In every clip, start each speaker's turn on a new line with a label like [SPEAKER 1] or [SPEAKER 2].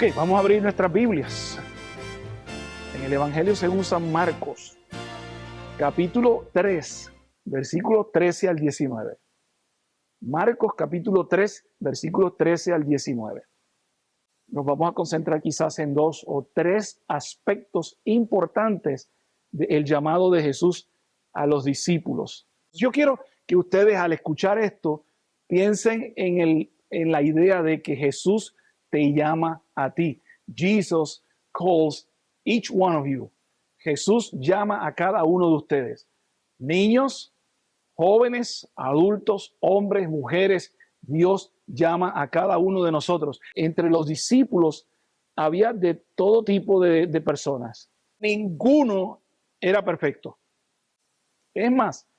[SPEAKER 1] Ok, vamos a abrir nuestras Biblias en el Evangelio según San Marcos, capítulo 3, versículos 13 al 19. Marcos capítulo 3, versículos 13 al 19. Nos vamos a concentrar quizás en 2 o 3 aspectos importantes del llamado de Jesús a los discípulos. Yo quiero que ustedes al escuchar esto piensen en la idea de que Jesús te llama a ti. Jesus calls each one of you. Jesús llama a cada uno de ustedes. Niños, jóvenes, adultos, hombres, mujeres, Dios llama a cada uno de nosotros. Entre los discípulos había de todo tipo de personas. Ninguno era perfecto. Es más,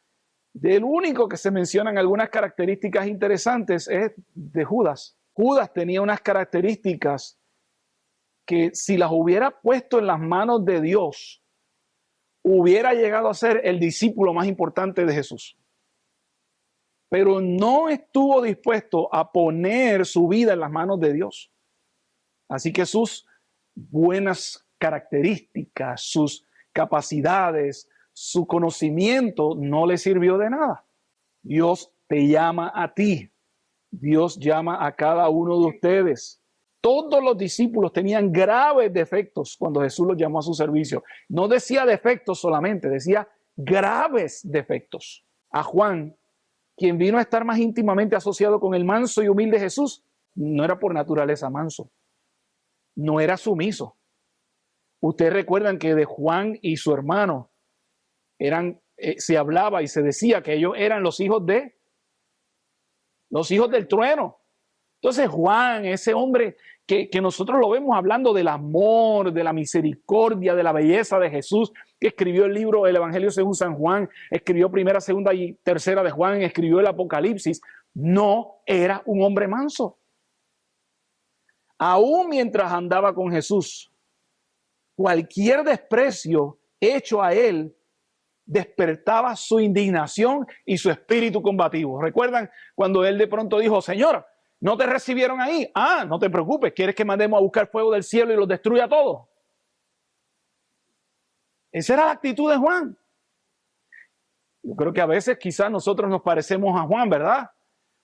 [SPEAKER 1] del único que se mencionan algunas características interesantes es de Judas. Judas tenía unas características que si las hubiera puesto en las manos de Dios, hubiera llegado a ser el discípulo más importante de Jesús. Pero no estuvo dispuesto a poner su vida en las manos de Dios. Así que sus buenas características, sus capacidades, su conocimiento no le sirvió de nada. Dios te llama a ti. Dios llama a cada uno de ustedes. Todos los discípulos tenían graves defectos cuando Jesús los llamó a su servicio. No decía defectos solamente, decía graves defectos. A Juan, quien vino a estar más íntimamente asociado con el manso y humilde Jesús, no era por naturaleza manso, no era sumiso. Ustedes recuerdan que de Juan y su hermano se hablaba y se decía que ellos eran los hijos del trueno. Entonces Juan, ese hombre que nosotros lo vemos hablando del amor, de la misericordia, de la belleza de Jesús, que escribió el libro El Evangelio según San Juan, escribió primera, segunda y tercera de Juan, escribió el Apocalipsis, no era un hombre manso. Aún mientras andaba con Jesús, cualquier desprecio hecho a él despertaba su indignación y su espíritu combativo. ¿Recuerdan cuando él de pronto dijo, Señor, no te recibieron ahí? Ah, no te preocupes, ¿quieres que mandemos a buscar fuego del cielo y los destruya a todos? Esa era la actitud de Juan. Yo creo que a veces quizás nosotros nos parecemos a Juan, ¿verdad?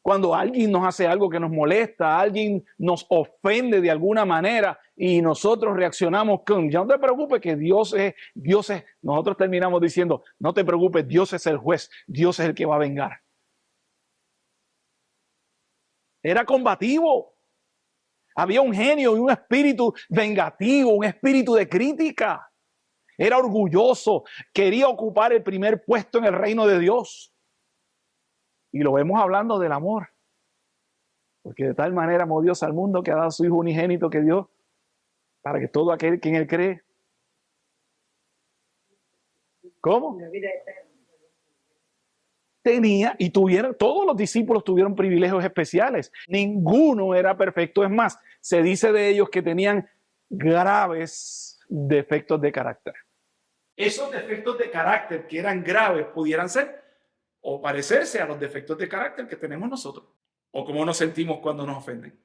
[SPEAKER 1] Cuando alguien nos hace algo que nos molesta, alguien nos ofende de alguna manera y nosotros reaccionamos con, ya no te preocupes que Dios es, nosotros terminamos diciendo, no te preocupes, Dios es el juez, Dios es el que va a vengar. Era combativo. Había un genio y un espíritu vengativo, un espíritu de crítica. Era orgulloso, quería ocupar el primer puesto en el reino de Dios. Y lo vemos hablando del amor. Porque de tal manera amó Dios al mundo que ha dado a su Hijo unigénito que dio para que todo aquel que en él cree. ¿Cómo? La vida eterna. Todos los discípulos tuvieron privilegios especiales. Ninguno era perfecto. Es más, se dice de ellos que tenían graves defectos de carácter. Esos defectos de carácter que eran graves pudieran ser o parecerse a los defectos de carácter que tenemos nosotros, o cómo nos sentimos cuando nos ofenden.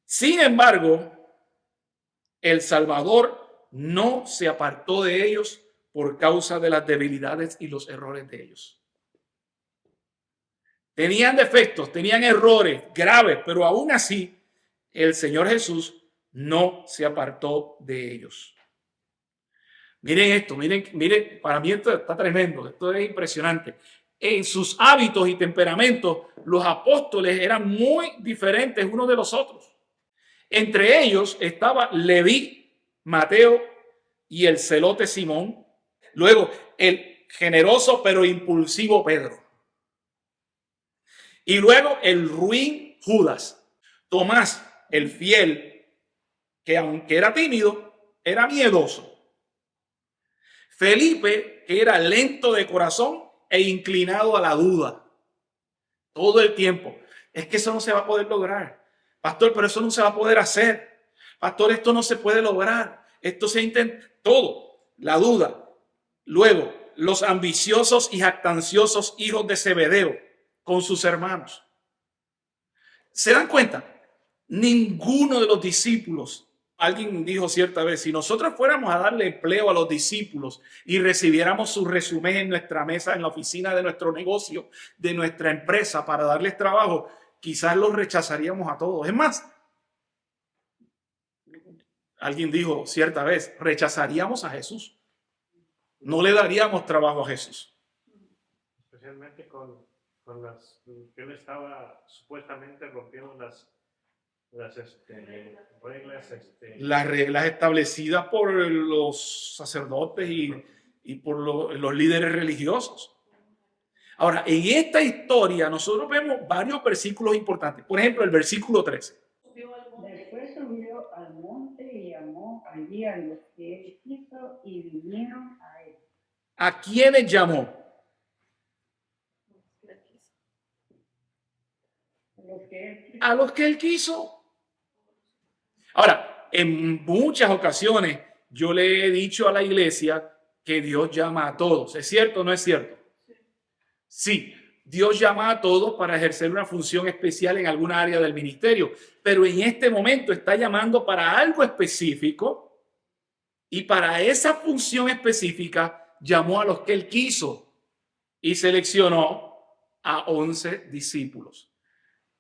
[SPEAKER 1] Sin embargo, el Salvador no se apartó de ellos por causa de las debilidades y los errores de ellos. Tenían defectos, tenían errores graves, pero aún así el Señor Jesús no se apartó de ellos. Miren esto, miren, para mí esto está tremendo, esto es impresionante. En sus hábitos y temperamentos, los apóstoles eran muy diferentes unos de los otros. Entre ellos estaba Leví, Mateo y el celote Simón. Luego, el generoso pero impulsivo Pedro. Y luego el ruin Judas. Tomás, el fiel, que aunque era tímido, era miedoso. Felipe, que era lento de corazón e inclinado a la duda. Todo el tiempo. Es que eso no se va a poder lograr. Pastor, pero eso no se va a poder hacer. Pastor, esto no se puede lograr. Esto se intenta. Todo. La duda. Luego, los ambiciosos y jactanciosos hijos de Zebedeo con sus hermanos. ¿Se dan cuenta?
[SPEAKER 2] Ninguno de los discípulos, alguien dijo cierta vez, si nosotros fuéramos a darle empleo a los discípulos y recibiéramos su resumen en nuestra mesa, en la oficina de nuestro negocio, de nuestra empresa, para darles trabajo, quizás los rechazaríamos a todos. Es más, alguien dijo cierta vez, rechazaríamos a Jesús. No le daríamos trabajo a Jesús.
[SPEAKER 3] Especialmente con las que él estaba supuestamente rompiendo las reglas.
[SPEAKER 2] Las reglas establecidas por los sacerdotes y por los líderes religiosos. Ahora, en esta historia nosotros vemos varios versículos importantes. Por ejemplo, el versículo 13.
[SPEAKER 4] Después subió al monte y llamó allí a los que él quiso y vinieron a él.
[SPEAKER 2] ¿A quiénes llamó? A los que él quiso. Ahora, en muchas ocasiones yo le he dicho a la iglesia que Dios llama a todos. ¿Es cierto o no es cierto? Sí, Dios llama a todos para ejercer una función especial en alguna área del ministerio, pero en este momento está llamando para algo específico y para esa función específica llamó a los que él quiso y seleccionó a 11 discípulos.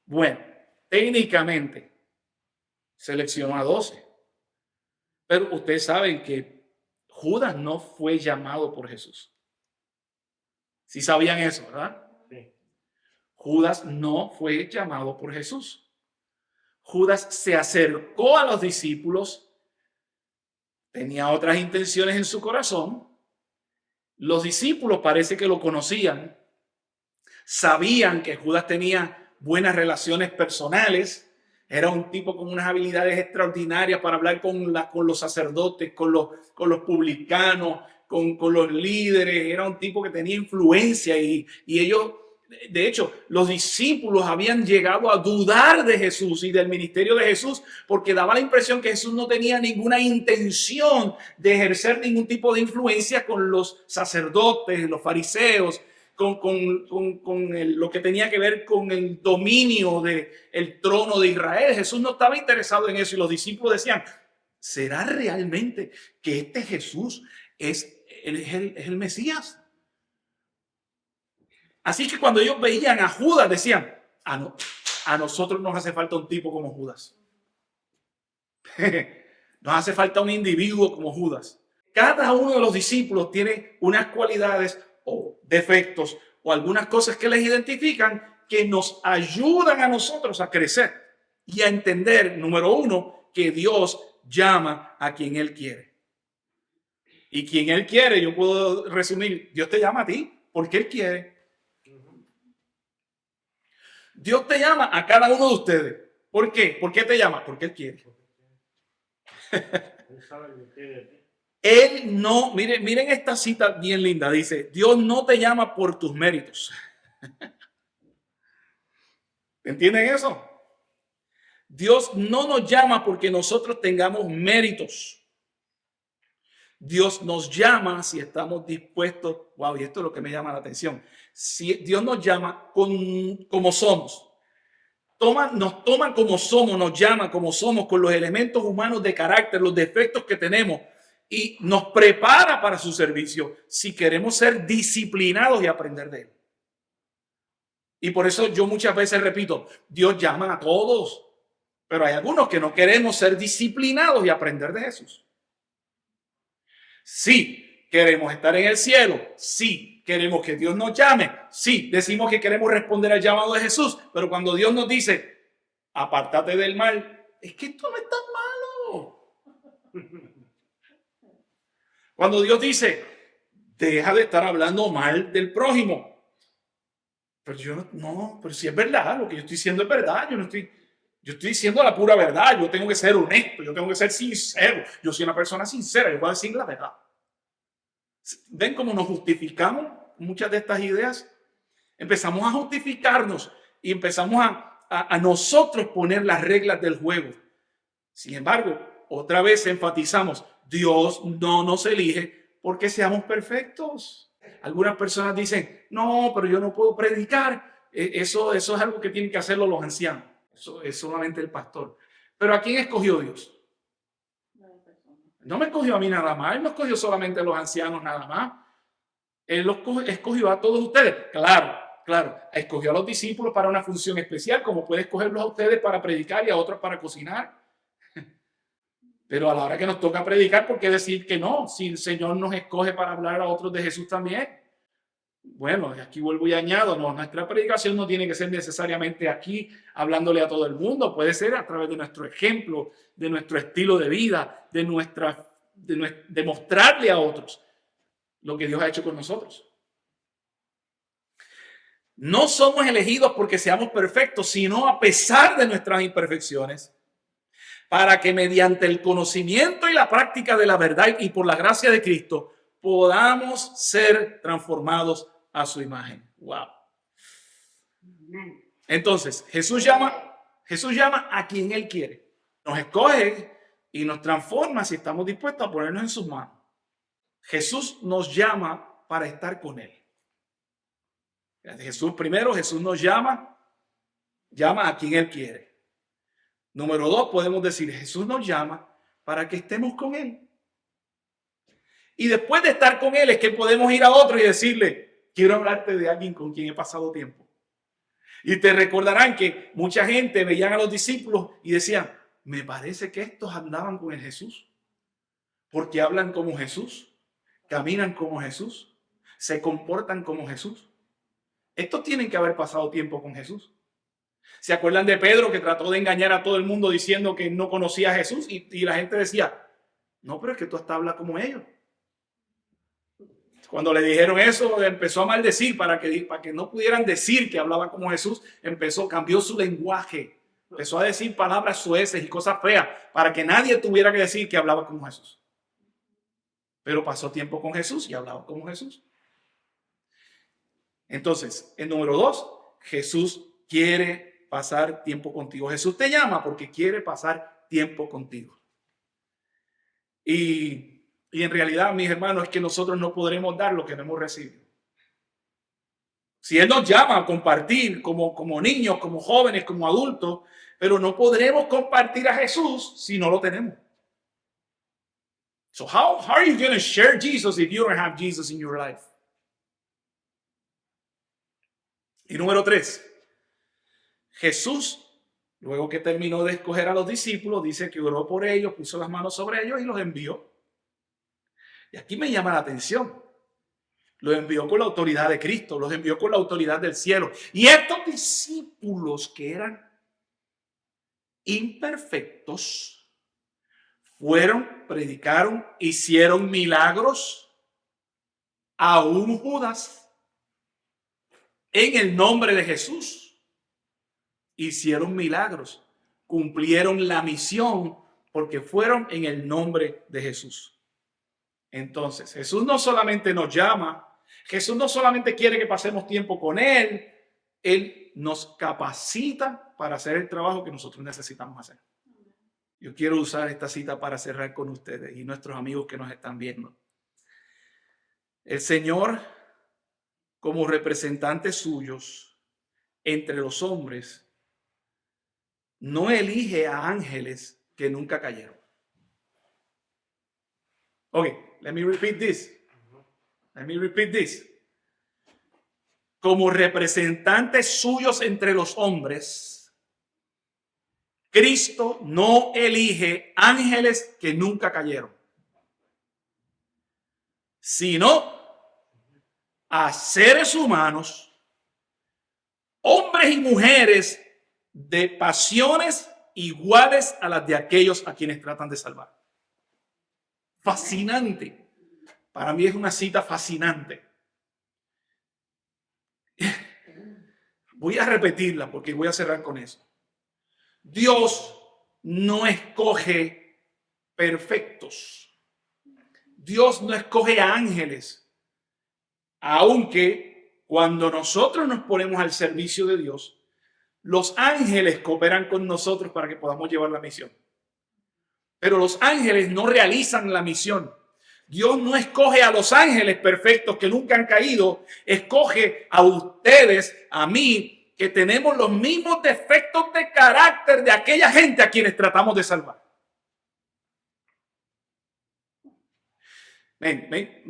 [SPEAKER 2] Bueno, técnicamente seleccionó a 12, pero ustedes saben que Judas no fue llamado por Jesús. Sí sabían eso, ¿verdad?
[SPEAKER 3] Sí.
[SPEAKER 2] Judas no fue llamado por Jesús. Judas se acercó a los discípulos, tenía otras intenciones en su corazón. Los discípulos parece que lo conocían, sabían que Judas tenía buenas relaciones personales, era un tipo con unas habilidades extraordinarias para hablar con los sacerdotes, con los publicanos, con los líderes. Era un tipo que tenía influencia y ellos, de hecho, los discípulos habían llegado a dudar de Jesús y del ministerio de Jesús porque daba la impresión que Jesús no tenía ninguna intención de ejercer ningún tipo de influencia con los sacerdotes, los fariseos, con lo que tenía que ver con el dominio del trono de Israel. Jesús no estaba interesado en eso y los discípulos decían, ¿será realmente que este Jesús es el Mesías? Así que cuando ellos veían a Judas decían, no, a nosotros nos hace falta un tipo como Judas. Nos hace falta un individuo como Judas. Cada uno de los discípulos tiene unas cualidades o defectos o algunas cosas que les identifican que nos ayudan a nosotros a crecer y a entender, número uno, que Dios llama a quien Él quiere. Y quien Él quiere, yo puedo resumir, Dios te llama a ti porque Él quiere. Dios te llama a cada uno de ustedes. ¿Por qué? ¿Por qué te llama? Porque Él quiere. Él no, miren esta cita bien linda, dice, Dios no te llama por tus méritos. ¿Entienden eso? Dios no nos llama porque nosotros tengamos méritos. Dios nos llama si estamos dispuestos, wow, y esto es lo que me llama la atención, si Dios nos llama como somos. Nos toman como somos, nos llaman como somos, con los elementos humanos de carácter, los defectos que tenemos, y nos prepara para su servicio si queremos ser disciplinados y aprender de Él. Y por eso yo muchas veces repito, Dios llama a todos, pero hay algunos que no queremos ser disciplinados y aprender de Jesús. Sí, queremos estar en el cielo, sí, queremos que Dios nos llame, sí, decimos que queremos responder al llamado de Jesús, pero cuando Dios nos dice, apártate del mal, es que esto no es tan malo. Cuando Dios dice, deja de estar hablando mal del prójimo, pero yo no, pero si es verdad, lo que yo estoy diciendo es verdad, yo estoy diciendo la pura verdad, yo tengo que ser honesto, yo tengo que ser sincero, yo soy una persona sincera, yo voy a decir la verdad. ¿Ven cómo nos justificamos muchas de estas ideas? Empezamos a justificarnos y empezamos a nosotros poner las reglas del juego. Sin embargo, otra vez enfatizamos, Dios no nos elige porque seamos perfectos. Algunas personas dicen, no, pero yo no puedo predicar. Eso es algo que tienen que hacerlo los ancianos. Eso es solamente el pastor. Pero ¿a quién escogió Dios? No me escogió a mí nada más. Él no escogió solamente a los ancianos nada más. Él los escogió a todos ustedes. Claro, claro. Escogió a los discípulos para una función especial, como puede escogerlos a ustedes para predicar y a otros para cocinar. Pero a la hora que nos toca predicar, ¿por qué decir que no? Si el Señor nos escoge para hablar a otros de Jesús también. Bueno, aquí vuelvo y añado, no, nuestra predicación no tiene que ser necesariamente aquí hablándole a todo el mundo, puede ser a través de nuestro ejemplo, de nuestro estilo de vida, de mostrarle a otros lo que Dios ha hecho con nosotros. No somos elegidos porque seamos perfectos, sino a pesar de nuestras imperfecciones, para que mediante el conocimiento y la práctica de la verdad y por la gracia de Cristo podamos ser transformados a su imagen. Wow. Entonces, Jesús llama a quien Él quiere. Nos escoge y nos transforma si estamos dispuestos a ponernos en sus manos. Jesús nos llama para estar con Él. Jesús nos llama a quien Él quiere. Número 2, podemos decir, Jesús nos llama para que estemos con Él. Y después de estar con Él es que podemos ir a otro y decirle, quiero hablarte de alguien con quien he pasado tiempo. Y te recordarán que mucha gente veían a los discípulos y decían, me parece que estos andaban con el Jesús. Porque hablan como Jesús, caminan como Jesús, se comportan como Jesús. Estos tienen que haber pasado tiempo con Jesús. ¿Se acuerdan de Pedro que trató de engañar a todo el mundo diciendo que no conocía a Jesús? Y la gente decía, no, pero es que tú hasta hablas como ellos. Cuando le dijeron eso, empezó a maldecir para que no pudieran decir que hablaba como Jesús. Cambió su lenguaje. Empezó a decir palabras sueces y cosas feas para que nadie tuviera que decir que hablaba como Jesús. Pero pasó tiempo con Jesús y hablaba como Jesús. Entonces, el número 2, Jesús quiere pasar tiempo contigo. Jesús te llama porque quiere pasar tiempo contigo. Y en realidad, mis hermanos, es que nosotros no podremos dar lo que no hemos recibido. Si Él nos llama a compartir como niños, como jóvenes, como adultos, pero no podremos compartir a Jesús si no lo tenemos. So how are you going to share Jesus if you don't have Jesus in your life? Y número 3, Jesús, luego que terminó de escoger a los discípulos, dice que oró por ellos, puso las manos sobre ellos y los envió. Y aquí me llama la atención. Los envió con la autoridad de Cristo, los envió con la autoridad del cielo. Y estos discípulos que eran imperfectos, fueron, predicaron, hicieron milagros, aún Judas, en el nombre de Jesús. Hicieron milagros, cumplieron la misión porque fueron en el nombre de Jesús. Entonces, Jesús no solamente nos llama, Jesús no solamente quiere que pasemos tiempo con Él, Él nos capacita para hacer el trabajo que nosotros necesitamos hacer. Yo quiero usar esta cita para cerrar con ustedes y nuestros amigos que nos están viendo. El Señor, como representantes suyos entre los hombres, no elige a ángeles que nunca cayeron. Okay, let me repeat this. Como representantes suyos entre los hombres, Cristo no elige ángeles que nunca cayeron, sino a seres humanos, hombres y mujeres de pasiones iguales a las de aquellos a quienes tratan de salvar. Fascinante. Para mí es una cita fascinante. Voy a repetirla porque voy a cerrar con eso. Dios no escoge perfectos. Dios no escoge ángeles. Aunque cuando nosotros nos ponemos al servicio de Dios, los ángeles cooperan con nosotros para que podamos llevar la misión. Pero los ángeles no realizan la misión. Dios no escoge a los ángeles perfectos que nunca han caído. Escoge a ustedes, a mí, que tenemos los mismos defectos de carácter de aquella gente a quienes tratamos de salvar. Maybe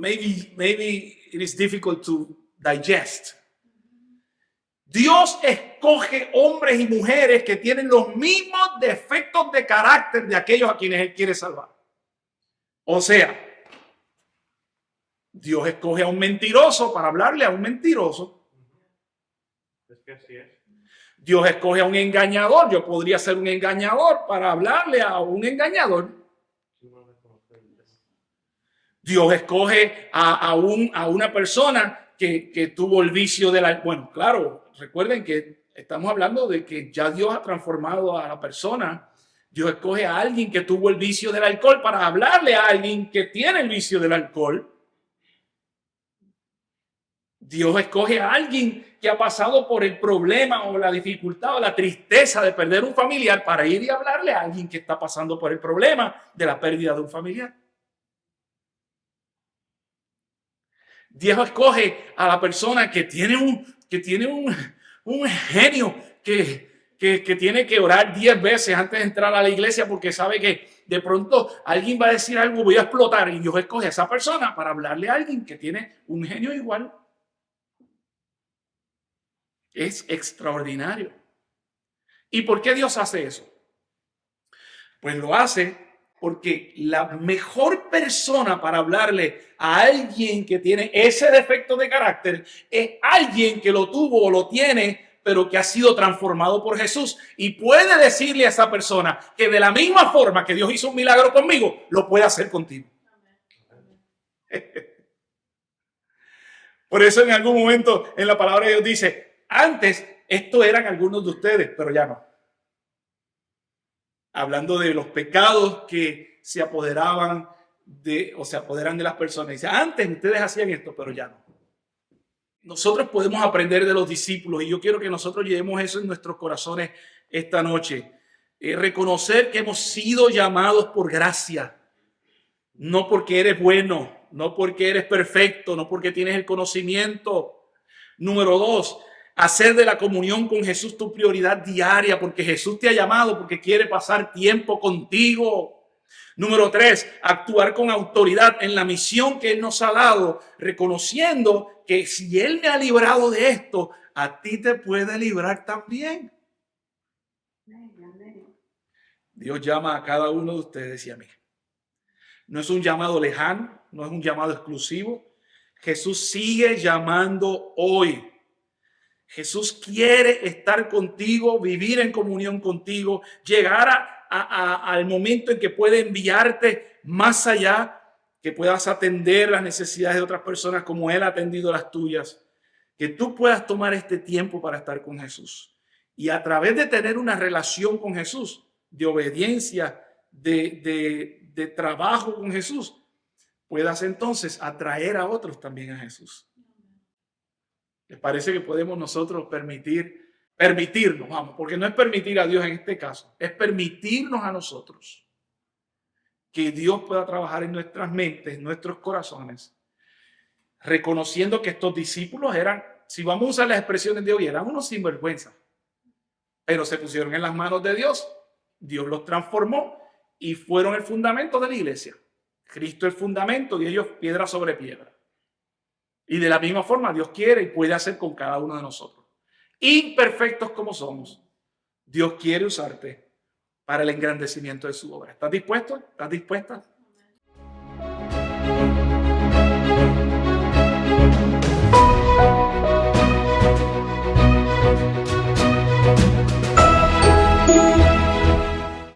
[SPEAKER 2] it is difficult to digest. Dios escoge hombres y mujeres que tienen los mismos defectos de carácter de aquellos a quienes Él quiere salvar. O sea, Dios escoge a un mentiroso para hablarle a un mentiroso.
[SPEAKER 3] Es que así es.
[SPEAKER 2] Dios escoge a un engañador. Yo podría ser un engañador para hablarle a un engañador. Dios escoge a una persona que tuvo el vicio de la... Bueno, claro, recuerden que estamos hablando de que ya Dios ha transformado a la persona. Dios escoge a alguien que tuvo el vicio del alcohol para hablarle a alguien que tiene el vicio del alcohol. Dios escoge a alguien que ha pasado por el problema o la dificultad o la tristeza de perder un familiar para ir y hablarle a alguien que está pasando por el problema de la pérdida de un familiar. Dios escoge a la persona que tiene un genio que tiene que orar 10 veces antes de entrar a la iglesia porque sabe que de pronto alguien va a decir algo, voy a explotar. Y Dios escoge a esa persona para hablarle a alguien que tiene un genio igual. Es extraordinario. ¿Y por qué Dios hace eso? Pues lo hace porque la mejor persona para hablarle a alguien que tiene ese defecto de carácter es alguien que lo tuvo o lo tiene, pero que ha sido transformado por Jesús. Y puede decirle a esa persona que de la misma forma que Dios hizo un milagro conmigo, lo puede hacer contigo. Por eso en algún momento en la palabra de Dios dice, antes esto eran algunos de ustedes, pero ya no. Hablando de los pecados que se apoderaban se apoderan de las personas. Dice, antes ustedes hacían esto, pero ya no. Nosotros podemos aprender de los discípulos y yo quiero que nosotros llevemos eso en nuestros corazones esta noche. Reconocer que hemos sido llamados por gracia. No porque eres bueno, no porque eres perfecto, no porque tienes el conocimiento. Número 2, hacer de la comunión con Jesús tu prioridad diaria, porque Jesús te ha llamado, porque quiere pasar tiempo contigo. Número 3, actuar con autoridad en la misión que Él nos ha dado, reconociendo que si Él me ha librado de esto, a ti te puede librar también. Dios llama a cada uno de ustedes y a mí. No es un llamado lejano, no es un llamado exclusivo. Jesús sigue llamando hoy. Jesús quiere estar contigo, vivir en comunión contigo, llegar al momento en que puede enviarte más allá, que puedas atender las necesidades de otras personas como Él ha atendido las tuyas, que tú puedas tomar este tiempo para estar con Jesús. Y a través de tener una relación con Jesús, de obediencia, de trabajo con Jesús, puedas entonces atraer a otros también a Jesús. ¿Les parece que podemos nosotros permitirnos, vamos, porque no es permitir a Dios en este caso, es permitirnos a nosotros que Dios pueda trabajar en nuestras mentes, en nuestros corazones, reconociendo que estos discípulos eran, si vamos a usar las expresiones de hoy, eran unos sinvergüenza, pero se pusieron en las manos de Dios, Dios los transformó y fueron el fundamento de la iglesia. Cristo es el fundamento y ellos piedra sobre piedra. Y de la misma forma Dios quiere y puede hacer con cada uno de nosotros. Imperfectos como somos, Dios quiere usarte para el engrandecimiento de su obra. ¿Estás dispuesto? ¿Estás dispuesta?